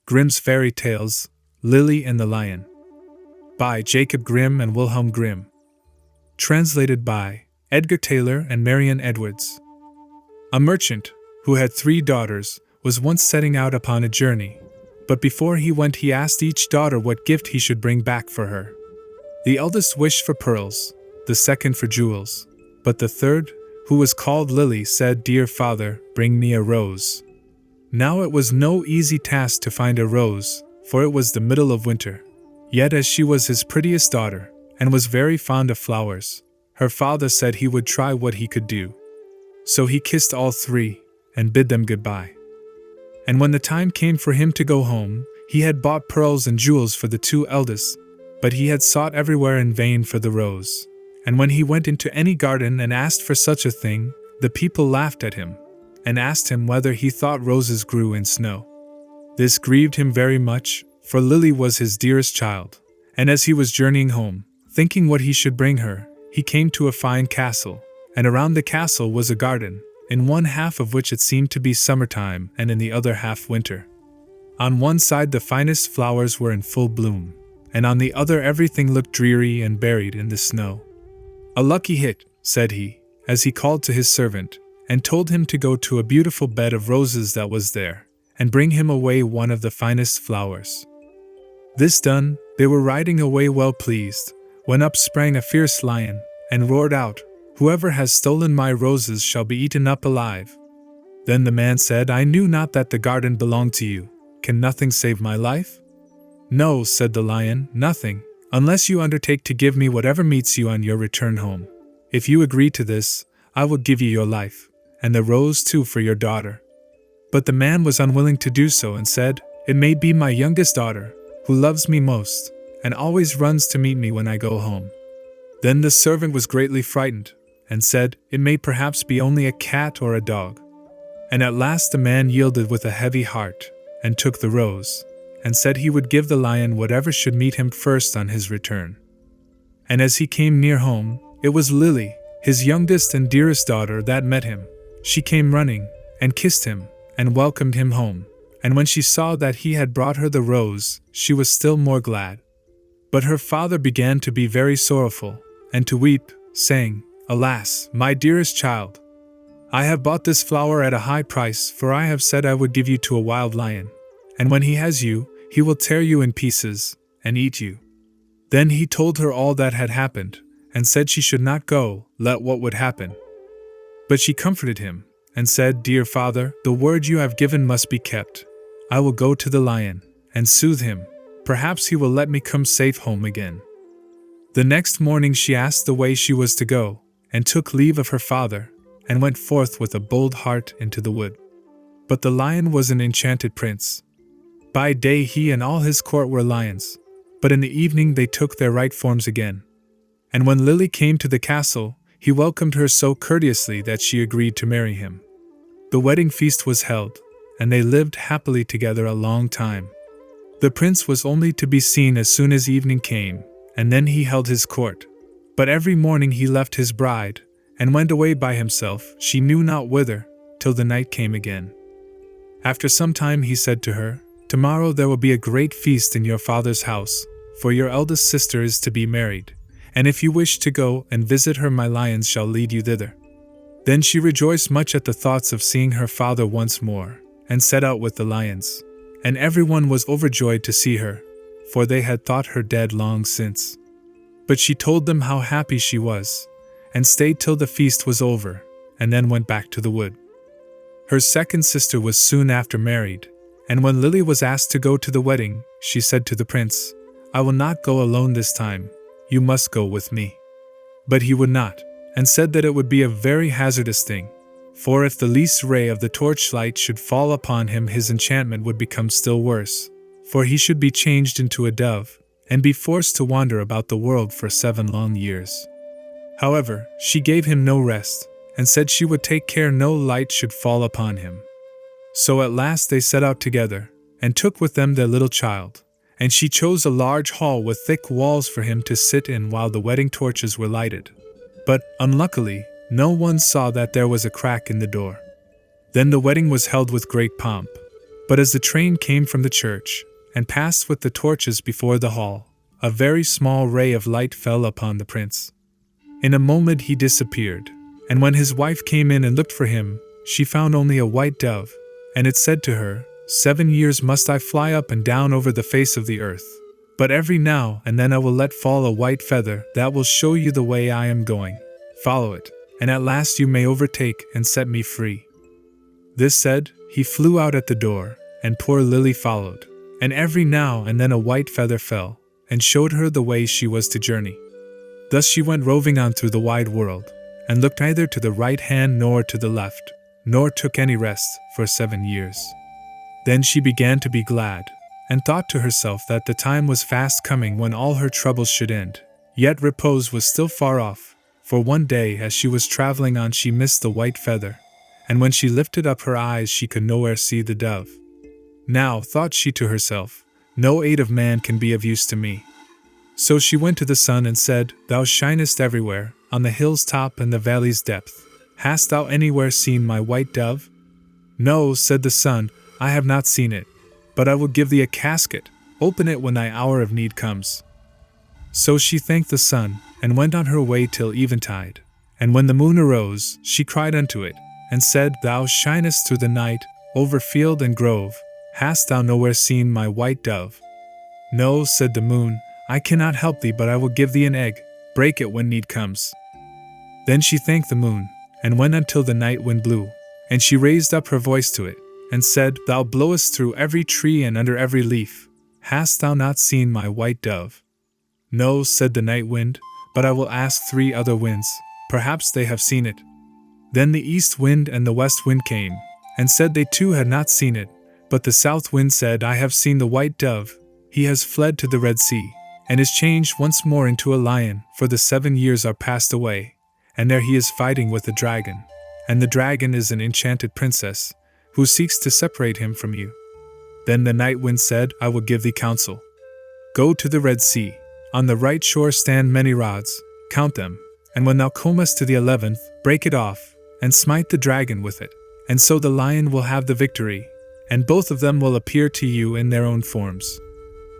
Grimm's Fairy Tales, Lily and the Lion. By Jacob Grimm and Wilhelm Grimm. Translated by Edgar Taylor and Marian Edwards. A merchant, who had 3 daughters, was once setting out upon a journey, but before he went he asked each daughter what gift he should bring back for her. The eldest wished for pearls, the second for jewels, but the third, who was called Lily, said, "Dear father, bring me a rose." Now it was no easy task to find a rose, for it was the middle of winter. Yet as she was his prettiest daughter, and was very fond of flowers, her father said he would try what he could do. So he kissed all 3, and bid them goodbye. And when the time came for him to go home, he had bought pearls and jewels for the 2 eldest, but he had sought everywhere in vain for the rose. And when he went into any garden and asked for such a thing, the people laughed at him, and asked him whether he thought roses grew in snow. This grieved him very much, for Lily was his dearest child, and as he was journeying home, thinking what he should bring her, he came to a fine castle, and around the castle was a garden, in one half of which it seemed to be summertime and in the other half winter. On one side the finest flowers were in full bloom, and on the other everything looked dreary and buried in the snow. "A lucky hit," said he, as he called to his servant, and told him to go to a beautiful bed of roses that was there, and bring him away one of the finest flowers. This done, they were riding away well pleased, when up sprang a fierce lion, and roared out, "Whoever has stolen my roses shall be eaten up alive." Then the man said, "I knew not that the garden belonged to you. Can nothing save my life?" "No," said the lion, "nothing, unless you undertake to give me whatever meets you on your return home. If you agree to this, I will give you your life, and the rose too for your daughter." But the man was unwilling to do so and said, "It may be my youngest daughter, who loves me most, and always runs to meet me when I go home." Then the servant was greatly frightened, and said, "It may perhaps be only a cat or a dog." And at last the man yielded with a heavy heart, and took the rose, and said he would give the lion whatever should meet him first on his return. And as he came near home, it was Lily, his youngest and dearest daughter, that met him. She came running, and kissed him, and welcomed him home, and when she saw that he had brought her the rose, she was still more glad. But her father began to be very sorrowful, and to weep, saying, "Alas, my dearest child! I have bought this flower at a high price, for I have said I would give you to a wild lion, and when he has you, he will tear you in pieces, and eat you." Then he told her all that had happened, and said she should not go, let what would happen. But she comforted him, and said, "Dear father, the word you have given must be kept. I will go to the lion, and soothe him. Perhaps he will let me come safe home again." The next morning she asked the way she was to go, and took leave of her father, and went forth with a bold heart into the wood. But the lion was an enchanted prince. By day he and all his court were lions, but in the evening they took their right forms again. And when Lily came to the castle, he welcomed her so courteously that she agreed to marry him. The wedding feast was held, and they lived happily together a long time. The prince was only to be seen as soon as evening came, and then he held his court. But every morning he left his bride, and went away by himself, she knew not whither, till the night came again. After some time he said to her, "Tomorrow there will be a great feast in your father's house, for your eldest sister is to be married, and if you wish to go and visit her, my lions shall lead you thither." Then she rejoiced much at the thoughts of seeing her father once more, and set out with the lions. And everyone was overjoyed to see her, for they had thought her dead long since. But she told them how happy she was, and stayed till the feast was over, and then went back to the wood. Her second sister was soon after married, and when Lily was asked to go to the wedding, she said to the prince, "I will not go alone this time, you must go with me." But he would not, and said that it would be a very hazardous thing, for if the least ray of the torchlight should fall upon him, his enchantment would become still worse, for he should be changed into a dove, and be forced to wander about the world for 7 long years. However, she gave him no rest, and said she would take care no light should fall upon him. So at last they set out together, and took with them their little child, and she chose a large hall with thick walls for him to sit in while the wedding torches were lighted. But, unluckily, no one saw that there was a crack in the door. Then the wedding was held with great pomp, But as the train came from the church, and passed with the torches before the hall, a very small ray of light fell upon the prince. In a moment he disappeared, and when his wife came in and looked for him, she found only a white dove, and it said to her, 7 years must I fly up and down over the face of the earth, but every now and then I will let fall a white feather that will show you the way I am going. Follow it, and at last you may overtake and set me free. This said, he flew out at the door, and poor Lily followed, and every now and then a white feather fell, and showed her the way she was to journey. Thus she went roving on through the wide world, and looked neither to the right hand nor to the left, nor took any rest for 7 years. Then she began to be glad, and thought to herself that the time was fast coming when all her troubles should end. Yet repose was still far off, for one day as she was traveling on she missed the white feather, and when she lifted up her eyes she could nowhere see the dove. Now, thought she to herself, no aid of man can be of use to me. So she went to the sun and said, Thou shinest everywhere, on the hill's top and the valley's depth. Hast thou anywhere seen my white dove? No, said the sun, I have not seen it, but I will give thee a casket. Open it when thy hour of need comes. So she thanked the sun, and went on her way till eventide. And when the moon arose, she cried unto it, and said, Thou shinest through the night, over field and grove. Hast thou nowhere seen my white dove? No, said the moon, I cannot help thee, but I will give thee an egg. Break it when need comes. Then she thanked the moon, and went until the night wind blew, and she raised up her voice to it, and said, Thou blowest through every tree and under every leaf. Hast thou not seen my white dove? No, said the night wind, but I will ask 3 other winds, perhaps they have seen it. Then the east wind and the west wind came, and said they too had not seen it, but the south wind said, I have seen the white dove. He has fled to the Red Sea, and is changed once more into a lion, for the 7 years are passed away, and there he is fighting with the dragon, and the dragon is an enchanted princess, who seeks to separate him from you. Then the night wind said, I will give thee counsel. Go to the Red Sea, on the right shore stand many rods, count them, and when thou comest to the 11th, break it off, and smite the dragon with it, and so the lion will have the victory, and both of them will appear to you in their own forms.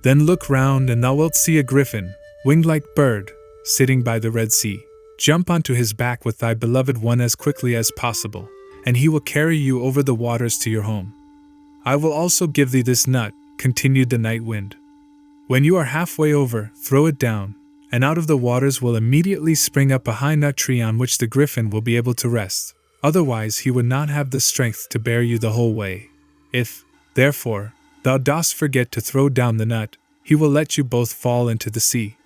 Then look round, and thou wilt see a griffin, winged like bird, sitting by the Red Sea. Jump onto his back with thy beloved one as quickly as possible, and he will carry you over the waters to your home. I will also give thee this nut, continued the night wind. When you are halfway over, throw it down, and out of the waters will immediately spring up a high nut tree on which the griffin will be able to rest. Otherwise he would not have the strength to bear you the whole way. If, therefore, thou dost forget to throw down the nut, he will let you both fall into the sea.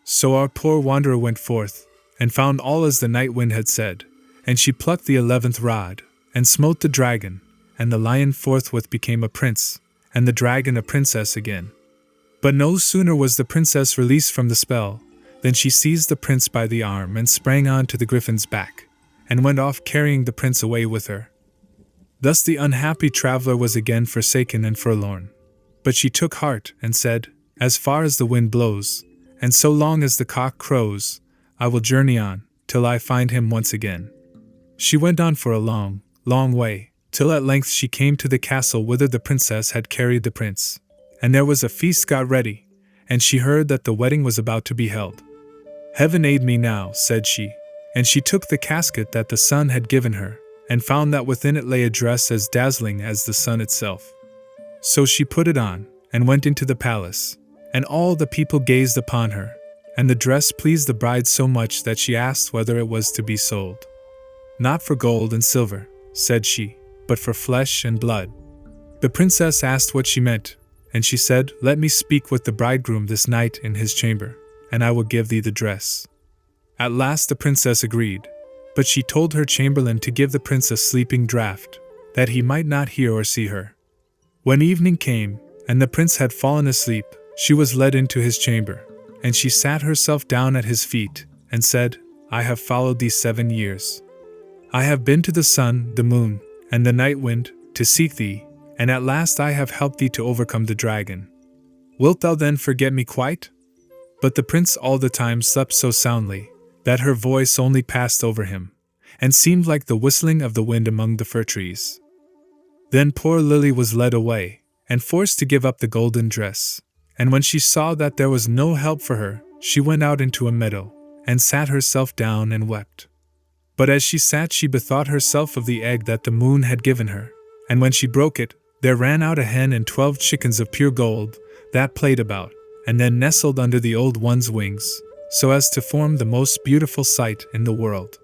So our poor wanderer went forth, and found all as the night wind had said, and she plucked the 11th rod, and smote the dragon, and the lion forthwith became a prince, and the dragon a princess again. But no sooner was the princess released from the spell, than she seized the prince by the arm and sprang on to the griffin's back, and went off carrying the prince away with her. Thus the unhappy traveler was again forsaken and forlorn. But she took heart, and said, As far as the wind blows, and so long as the cock crows, I will journey on, till I find him once again. She went on for a long, long way, till at length she came to the castle whither the princess had carried the prince. And there was a feast got ready, and she heard that the wedding was about to be held. Heaven aid me now, said she, and she took the casket that the sun had given her, and found that within it lay a dress as dazzling as the sun itself. So she put it on, and went into the palace, and all the people gazed upon her, and the dress pleased the bride so much that she asked whether it was to be sold. Not for gold and silver, said she, but for flesh and blood. The princess asked what she meant, and she said, Let me speak with the bridegroom this night in his chamber, and I will give thee the dress. At last the princess agreed, but she told her chamberlain to give the prince a sleeping draught, that he might not hear or see her. When evening came, and the prince had fallen asleep, she was led into his chamber, and she sat herself down at his feet, and said, I have followed thee 7 years. I have been to the sun, the moon, and the night wind, to seek thee, and at last I have helped thee to overcome the dragon. Wilt thou then forget me quite? But the prince all the time slept so soundly, that her voice only passed over him, and seemed like the whistling of the wind among the fir trees. Then poor Lily was led away, and forced to give up the golden dress. And when she saw that there was no help for her, she went out into a meadow, and sat herself down and wept. But as she sat, she bethought herself of the egg that the moon had given her, and when she broke it, there ran out a hen and 12 chickens of pure gold, that played about, and then nestled under the old one's wings, so as to form the most beautiful sight in the world.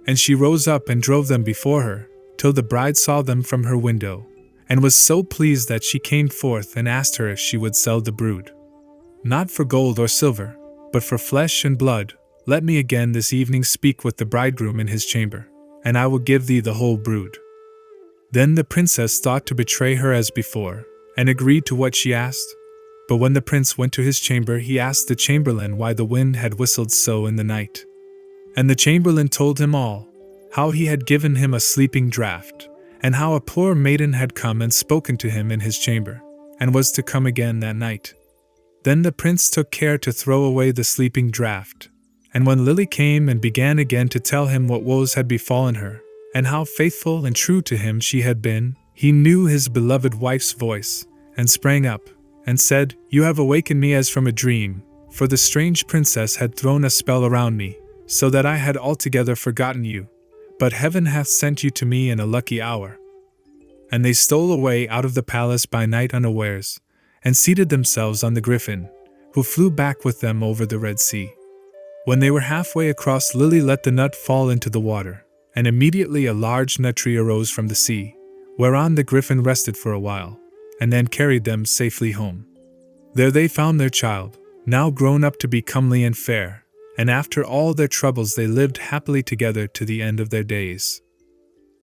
And she rose up and drove them before her, till the bride saw them from her window, and was so pleased that she came forth and asked her if she would sell the brood. Not for gold or silver, but for flesh and blood, let me again this evening speak with the bridegroom in his chamber, and I will give thee the whole brood. Then the princess thought to betray her as before, and agreed to what she asked. But when the prince went to his chamber, he asked the chamberlain why the wind had whistled so in the night. And the chamberlain told him all, how he had given him a sleeping draught, and how a poor maiden had come and spoken to him in his chamber, and was to come again that night. Then the prince took care to throw away the sleeping draught, and when Lily came and began again to tell him what woes had befallen her, and how faithful and true to him she had been, he knew his beloved wife's voice, and sprang up, and said, "You have awakened me as from a dream, for the strange princess had thrown a spell around me, so that I had altogether forgotten you. But heaven hath sent you to me in a lucky hour." And they stole away out of the palace by night unawares, and seated themselves on the griffin, who flew back with them over the Red Sea. When they were halfway across, Lily let the nut fall into the water, and immediately a large nut tree arose from the sea, whereon the griffin rested for a while, and then carried them safely home. There they found their child, now grown up to be comely and fair, and after all their troubles they lived happily together to the end of their days.